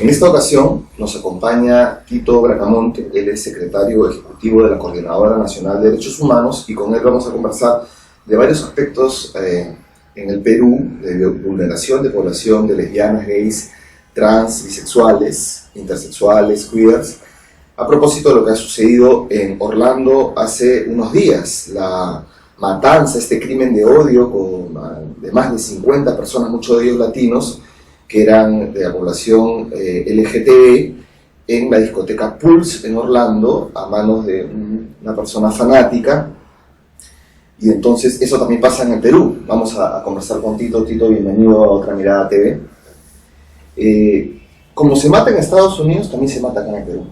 En esta ocasión nos acompaña Tito Bracamonte, él es secretario ejecutivo de la Coordinadora Nacional de Derechos Humanos, y con él vamos a conversar de varios aspectos en el Perú, de vulneración de población de lesbianas, gays, trans, bisexuales, intersexuales, queers, a propósito de lo que ha sucedido en Orlando hace unos días, la matanza, este crimen de odio de más de 50 personas, muchos de ellos latinos, que eran de la población LGTB, en la discoteca Pulse en Orlando, a manos de una persona fanática. Y entonces eso también pasa en el Perú. Vamos a conversar con Tito. Tito, bienvenido a Otra Mirada TV. Como se mata en Estados Unidos, también se mata acá en el Perú,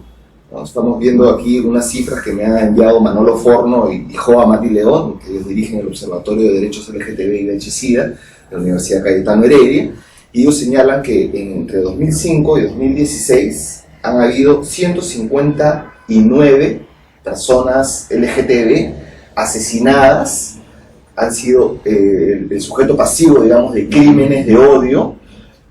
¿no? Estamos viendo aquí unas cifras que me ha enviado Manolo Forno y Joa Mati León, que ellos dirigen el Observatorio de Derechos LGTB y VIH-Sida de la Universidad Cayetano Heredia, y ellos señalan que entre 2005 y 2016 han habido 159 personas LGTB asesinadas, han sido el sujeto pasivo, digamos, de crímenes de odio,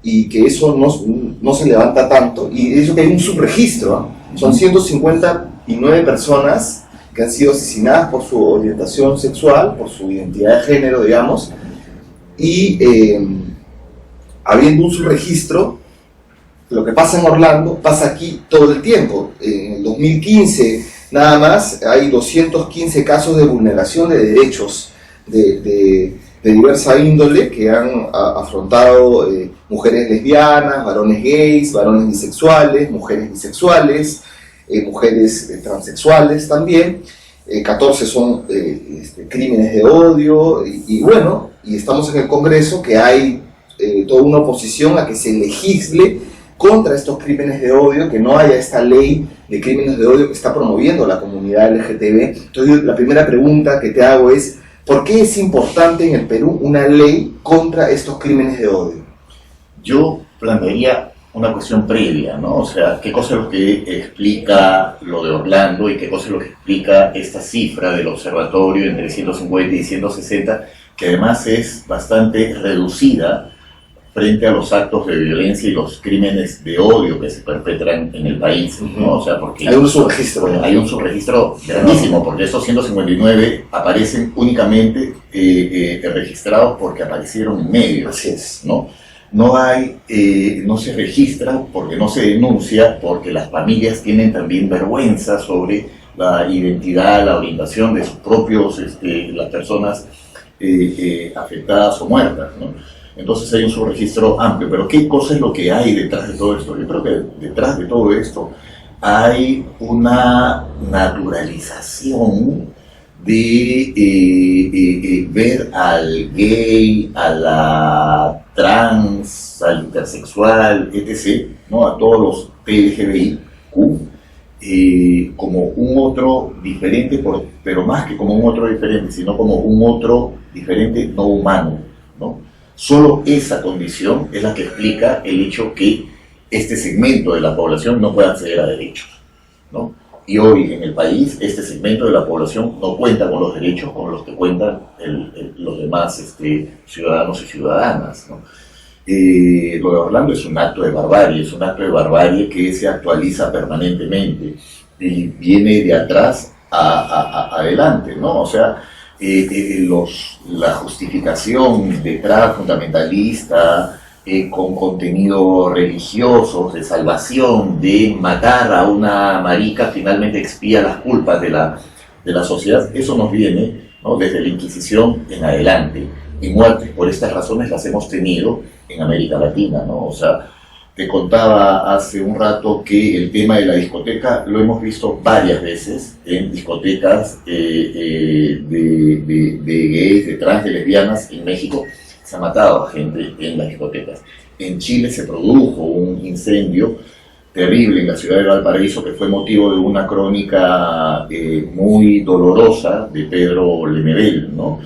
y que eso no se levanta tanto, y eso que hay un subregistro, ¿no? Son 159 personas que han sido asesinadas por su orientación sexual, por su identidad de género, digamos, y habiendo un subregistro, lo que pasa en Orlando pasa aquí todo el tiempo. En el 2015 nada más hay 215 casos de vulneración de derechos de diversa índole que han afrontado mujeres lesbianas, varones gays, varones bisexuales, mujeres bisexuales, mujeres transexuales también. 14 son crímenes de odio, y bueno, y estamos en el Congreso, que hay toda una oposición a que se legisle contra estos crímenes de odio, que no haya esta ley de crímenes de odio que está promoviendo la comunidad LGTB. Entonces, la primera pregunta que te hago es, ¿por qué es importante en el Perú una ley contra estos crímenes de odio? Yo plantearía una cuestión previa, ¿no? O sea, ¿qué cosa es lo que explica lo de Orlando y qué cosa es lo que explica esta cifra del observatorio entre 150 y 160, que además es bastante reducida frente a los actos de violencia y los crímenes de odio que se perpetran en el país, ¿no? O sea, porque hay un subregistro, ¿no? Hay un subregistro grandísimo, porque esos 159 aparecen únicamente registrados porque aparecieron en medios. Así es, ¿no? No se registra porque no se denuncia, porque las familias tienen también vergüenza sobre la identidad, la orientación de sus propios, las personas afectadas o muertas, ¿no? Entonces hay un subregistro amplio, pero ¿qué cosa es lo que hay detrás de todo esto? Yo creo que detrás de todo esto hay una naturalización de ver al gay, a la trans, al intersexual, etc., ¿no? A todos los LGBTQ, como un otro diferente, pero más que como un otro diferente, sino como un otro diferente no humano, ¿no? Solo esa condición es la que explica el hecho que este segmento de la población no pueda acceder a derechos, ¿no? Y hoy en el país este segmento de la población no cuenta con los derechos con los que cuentan los demás ciudadanos y ciudadanas, ¿no? Lo de Orlando es un acto de barbarie, que se actualiza permanentemente y viene de atrás a adelante, ¿no? O sea, la justificación detrás fundamentalista, con contenido religioso, de salvación, de matar a una marica, finalmente expía las culpas de la sociedad. Eso nos viene, ¿no?, desde la Inquisición en adelante, y muertes por estas razones las hemos tenido en América Latina, ¿no? O sea, te contaba hace un rato que el tema de la discoteca lo hemos visto varias veces en discotecas de gays, de trans, de lesbianas en México. Se ha matado a gente en las discotecas. En Chile se produjo un incendio terrible en la ciudad de Valparaíso que fue motivo de una crónica muy dolorosa de Pedro Lemebel, ¿no?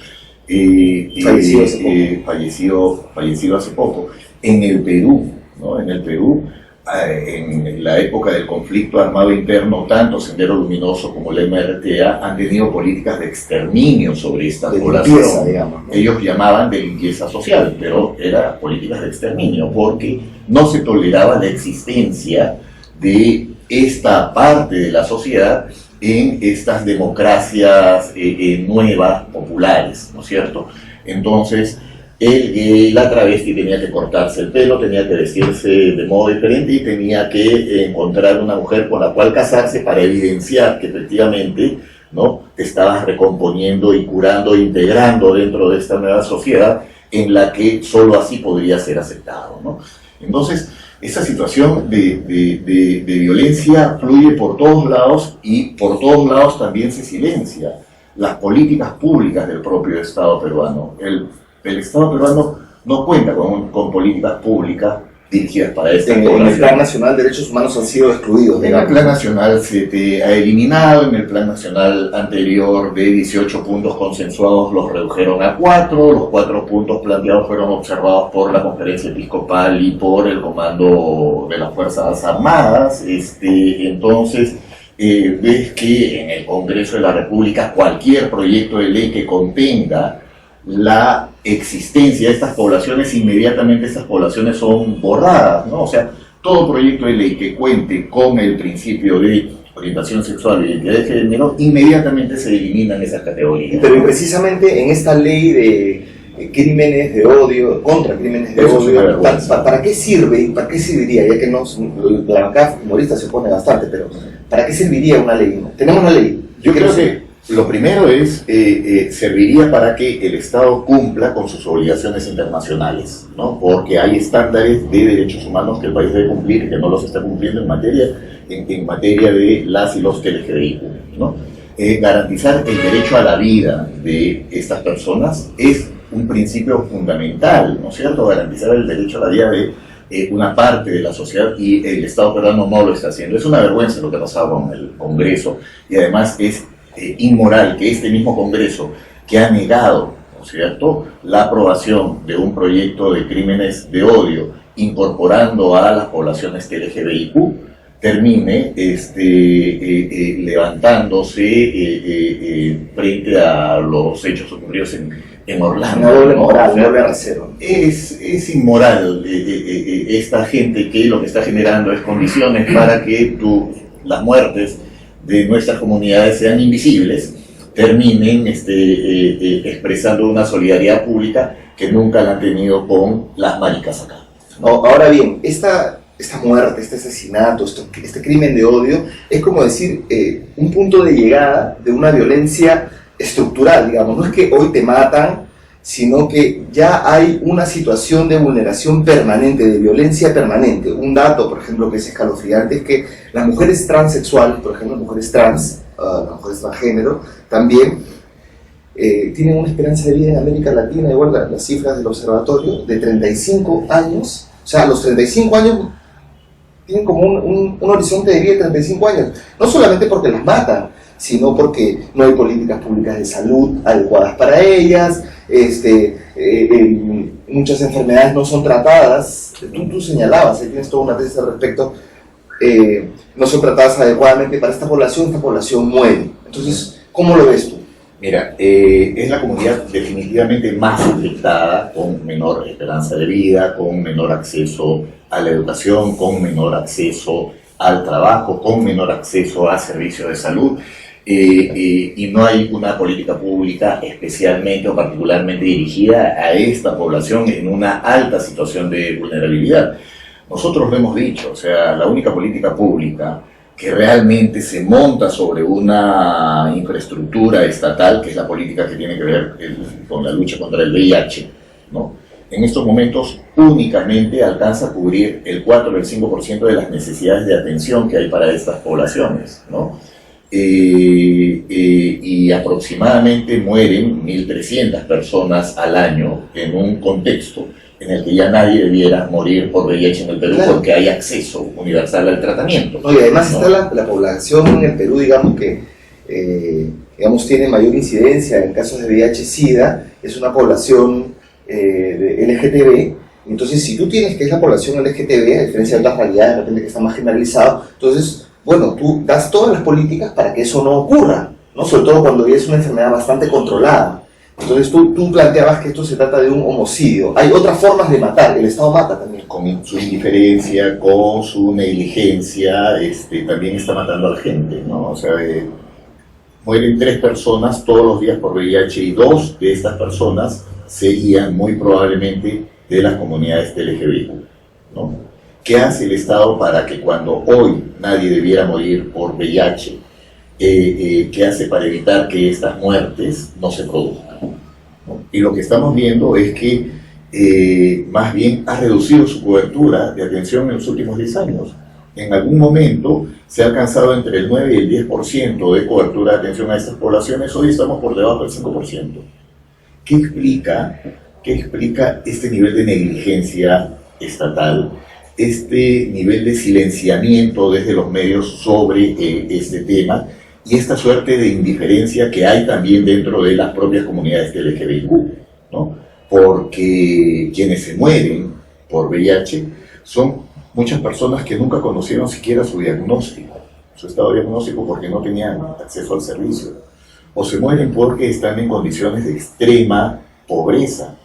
Fallecido hace poco. En el Perú, ¿no? En el Perú en la época del conflicto armado interno, tanto Sendero Luminoso como la MRTA han tenido políticas de exterminio sobre esta población. Limpieza, digamos, ¿no? Ellos llamaban de limpieza social, pero era políticas de exterminio, porque no se toleraba la existencia de esta parte de la sociedad en estas democracias nuevas, populares, ¿no es cierto? Entonces, el gay, la travesti tenía que cortarse el pelo, tenía que vestirse de modo diferente y tenía que encontrar una mujer con la cual casarse para evidenciar que efectivamente, ¿no?, te estabas recomponiendo y curando, integrando dentro de esta nueva sociedad en la que solo así podría ser aceptado, ¿no? Entonces, esa situación de violencia fluye por todos lados y por todos lados también se silencia las políticas públicas del propio Estado peruano. El Estado peruano no cuenta con políticas públicas dirigidas para esta población. En el Plan Nacional de Derechos Humanos han sido excluidos. En el Plan Nacional se te ha eliminado, en el Plan Nacional anterior de 18 puntos consensuados los redujeron a 4, los 4 puntos planteados fueron observados por la Conferencia Episcopal y por el Comando de las Fuerzas Armadas. Entonces, ves que en el Congreso de la República cualquier proyecto de ley que contenga la existencia de estas poblaciones, inmediatamente estas poblaciones son borradas, ¿no? O sea, todo proyecto de ley que cuente con el principio de orientación sexual y identidad de género, inmediatamente se eliminan esas categorías. Pero precisamente en esta ley de crímenes de odio, contra crímenes de odio, ¿para qué sirve y para qué serviría? Ya que la bancada humorista se opone bastante, pero ¿para qué serviría una ley? Tenemos una ley. Yo creo que lo primero es, serviría para que el Estado cumpla con sus obligaciones internacionales, ¿no? Porque hay estándares de derechos humanos que el país debe cumplir y que no los está cumpliendo en materia de las y los LGBTIQ, ¿no? Garantizar el derecho a la vida de estas personas es un principio fundamental, ¿no es cierto? Garantizar el derecho a la vida de una parte de la sociedad, y el Estado peruano no lo está haciendo. Es una vergüenza lo que ha pasado con el Congreso, y además es inmoral que este mismo Congreso, que ha negado, ¿no es cierto?, la aprobación de un proyecto de crímenes de odio incorporando a las poblaciones LGBTIQ, termine levantándose frente a los hechos ocurridos en Orlando. Una doble moral, no doble rasero. Es inmoral esta gente que lo que está generando es condiciones para que las muertes de nuestras comunidades sean invisibles, terminen expresando una solidaridad pública que nunca la han tenido con las maricas acá. Ahora bien, esta muerte, este asesinato, este crimen de odio, es como decir un punto de llegada de una violencia estructural, digamos. No es que hoy te matan, sino que ya hay una situación de vulneración permanente, de violencia permanente. Un dato, por ejemplo, que es escalofriante, es que las mujeres transexuales, por ejemplo, las mujeres trans, las mujeres transgénero, también tienen una esperanza de vida en América Latina, igual las cifras del observatorio, de 35 años. O sea, a los 35 años tienen como un horizonte de vida de 35 años. No solamente porque las matan, sino porque no hay políticas públicas de salud adecuadas para ellas. Muchas enfermedades no son tratadas. Tú señalabas, tienes toda una tesis al respecto, no son tratadas adecuadamente para esta población muere. Entonces, ¿cómo lo ves tú? Mira, es la comunidad definitivamente más afectada, con menor esperanza de vida, con menor acceso a la educación, con menor acceso al trabajo, con menor acceso a servicios de salud. Y no hay una política pública especialmente o particularmente dirigida a esta población en una alta situación de vulnerabilidad. Nosotros lo hemos dicho, o sea, la única política pública que realmente se monta sobre una infraestructura estatal, que es la política que tiene que ver con la lucha contra el VIH, ¿no? En estos momentos únicamente alcanza a cubrir el 4 o el 5% de las necesidades de atención que hay para estas poblaciones, ¿no? Y aproximadamente mueren 1.300 personas al año en un contexto en el que ya nadie debiera morir por VIH en el Perú, claro, porque hay acceso universal al tratamiento. No, y además, ¿no?, está la población en el Perú, digamos, que tiene mayor incidencia en casos de VIH-Sida, es una población de LGTB, Entonces, si tú tienes que es la población LGTB, a diferencia de otras realidades de repente que está más generalizado, entonces, bueno, tú das todas las políticas para que eso no ocurra, ¿no? Sobre todo cuando es una enfermedad bastante controlada. Entonces, tú planteabas que esto se trata de un homicidio. Hay otras formas de matar, el Estado mata también. Con su indiferencia, con su negligencia, también está matando a la gente, ¿no? O sea, mueren 3 personas todos los días por VIH y 2 de estas personas serían muy probablemente de las comunidades LGBTQ, ¿no? ¿Qué hace el Estado para que cuando hoy nadie debiera morir por VIH, qué hace para evitar que estas muertes no se produzcan, ¿no? Y lo que estamos viendo es que más bien ha reducido su cobertura de atención en los últimos 10 años. En algún momento se ha alcanzado entre el 9 y el 10% de cobertura de atención a estas poblaciones, hoy estamos por debajo del 5%. ¿Qué explica este nivel de negligencia estatal, este nivel de silenciamiento desde los medios sobre este tema y esta suerte de indiferencia que hay también dentro de las propias comunidades LGBTQ, ¿no? Porque quienes se mueren por VIH son muchas personas que nunca conocieron siquiera su diagnóstico, su estado diagnóstico, porque no tenían acceso al servicio, o se mueren porque están en condiciones de extrema pobreza,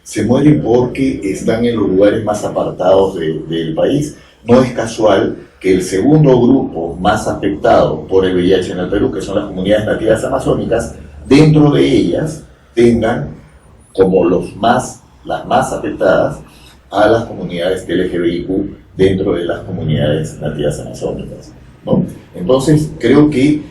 se mueren porque están en los lugares más apartados del país. No es casual que el segundo grupo más afectado por el VIH en el Perú, que son las comunidades nativas amazónicas, dentro de ellas tengan como las más afectadas a las comunidades LGBTQ dentro de las comunidades nativas amazónicas, ¿no? Entonces, creo que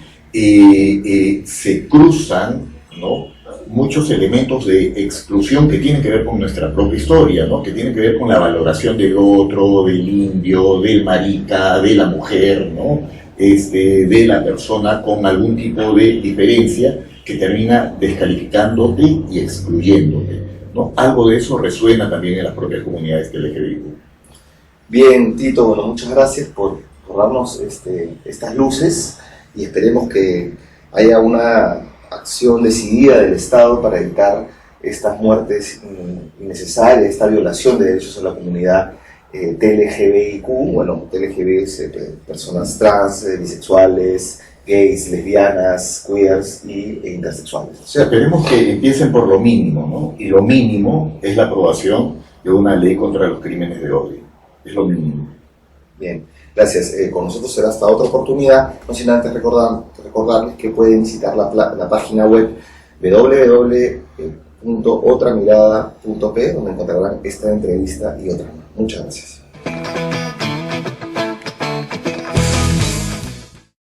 se cruzan, ¿no?, muchos elementos de exclusión que tienen que ver con nuestra propia historia, ¿no?, que tienen que ver con la valoración del otro, del indio, del marica, de la mujer, ¿no?, de la persona con algún tipo de diferencia que termina descalificándote y excluyéndote, ¿no? Algo de eso resuena también en las propias comunidades LGBTQ. Bien, Tito, bueno, muchas gracias por darnos estas luces y esperemos que haya una acción decidida del Estado para evitar estas muertes innecesarias, esta violación de derechos a la comunidad LGBTQ. Bueno, LGB es personas trans, bisexuales, gays, lesbianas, queers e intersexuales. O sea, esperemos que empiecen por lo mínimo, ¿no? Y lo mínimo es la aprobación de una ley contra los crímenes de odio. Es lo mínimo. Bien, gracias. Con nosotros será hasta otra oportunidad. No sin antes recordarles que pueden visitar la página web www.otramirada.p, donde encontrarán esta entrevista y otras más. Muchas gracias.